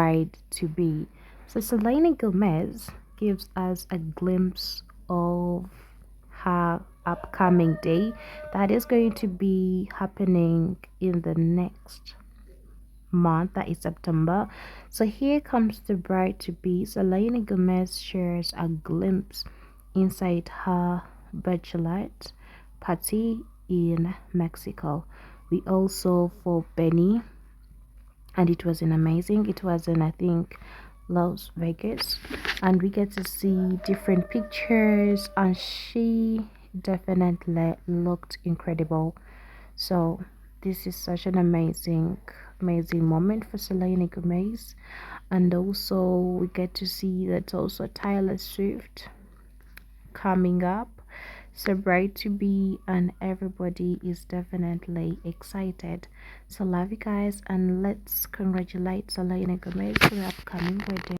bride to be. So Selena Gomez gives us a glimpse of her upcoming day that is going to be happening in the next month, that is September. So here comes the bride to be. Selena Gomez shares a glimpse inside her bachelorette party in Mexico. We also for Benny, and it was an amazing. It was in, I think, Las Vegas, and we get to see different pictures, and she definitely looked incredible. So this is such an amazing moment for Selena Gomez. And also we get to see that also Tyler Swift coming up. So bright to be, and everybody is definitely excited. So love you guys, and let's congratulate Selena Gomez for the upcoming wedding.